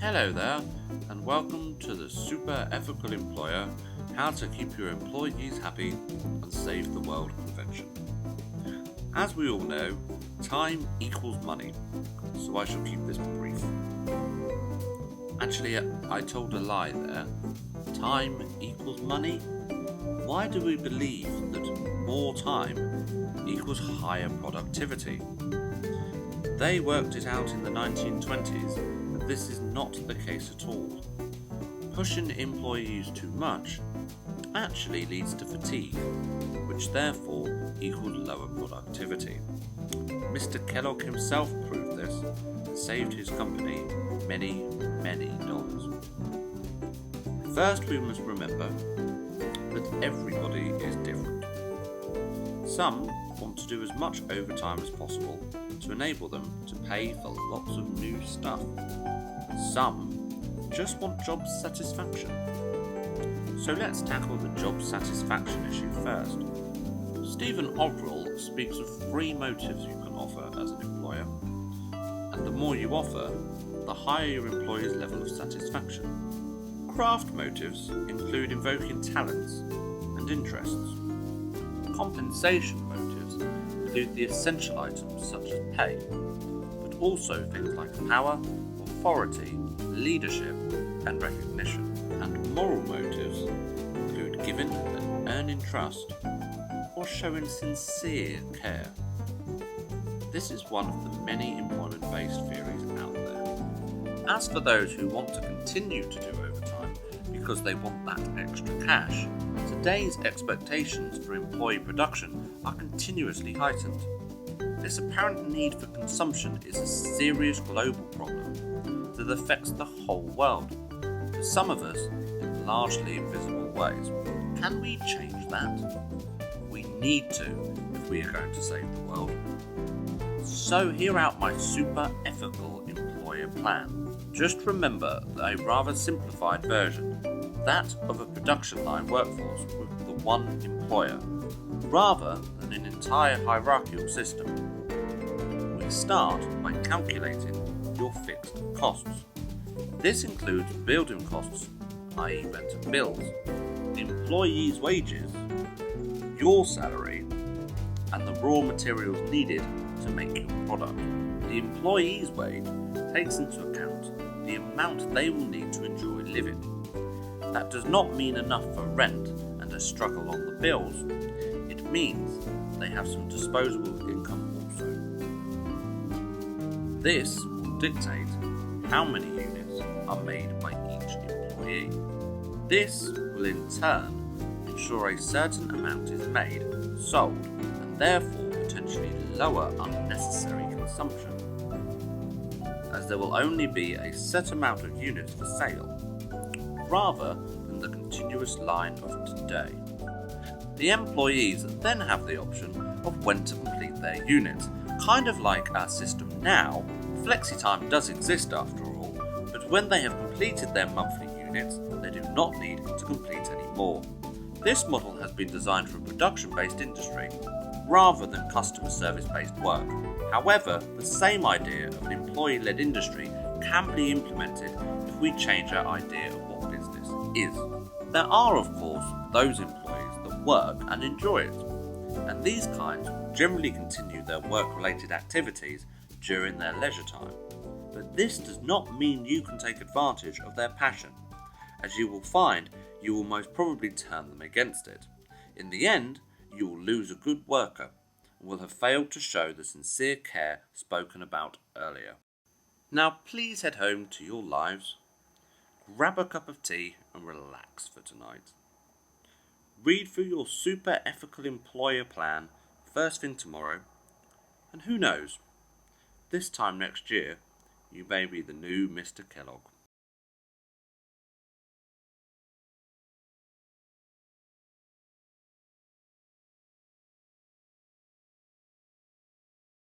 Hello there, and welcome to the Super Ethical Employer How to Keep Your Employees Happy and Save the World convention. As we all know, time equals money, so I shall keep this brief. Actually, I told a lie there. Time equals money? Why do we believe that more time equals higher productivity? They worked it out in the 1920s. This is not the case at all. Pushing employees too much actually leads to fatigue, which therefore equals lower productivity. Mr. Kellogg himself proved this and saved his company many dollars. First, we must remember that everybody is different. Some want to do as much overtime as possible to enable them to pay for lots of new stuff. Some just want job satisfaction. So let's tackle the job satisfaction issue first. Stephen Overall speaks of 3 motives you can offer as an employer, and the more you offer, the higher your employee's level of satisfaction. Craft motives include invoking talents and interests. Compensation motives include the essential items such as pay, but also things like power, authority, leadership, and recognition. And moral motives include giving and earning trust, or showing sincere care. This is one of the many employment-based theories out there. As for those who want to continue to do overtime because they want that extra cash, today's expectations for employee production are continuously heightened. This apparent need for consumption is a serious global problem that affects the whole world, for some of us in largely invisible ways. Can we change that? We need to if we are going to save the world. So hear out my super ethical employer plan. Just remember that a rather simplified version, that of a production line workforce with the one employer, rather than an entire hierarchical system. We start by calculating your fixed costs. This includes building costs, i.e. rent and bills, employees' wages, your salary, and the raw materials needed to make your product. The employee's wage takes into account the amount they will need to enjoy living. That does not mean enough for rent and a struggle on the bills. It means they have some disposable income also. This will dictate how many units are made by each employee. This will in turn ensure a certain amount is made, sold, and therefore potentially lower unnecessary consumption, as there will only be a set amount of units for sale, rather than the continuous line of today. The employees then have the option of when to complete their units. Kind of like our system now, flexi-time does exist after all, but when they have completed their monthly units, they do not need to complete any more. This model has been designed for a production-based industry, rather than customer service-based work. However, the same idea of an employee-led industry can be implemented if we change our idea of what business is. There are, of course, those employees that work and enjoy it, and these kinds generally continue their work-related activities during their leisure time. But this does not mean you can take advantage of their passion, as you will find you will most probably turn them against it. In the end, you will lose a good worker and will have failed to show the sincere care spoken about earlier. Now please head home to your lives, grab a cup of tea and relax for tonight. Read through your super ethical employer plan first thing tomorrow, and who knows, this time next year you may be the new Mr. Kellogg.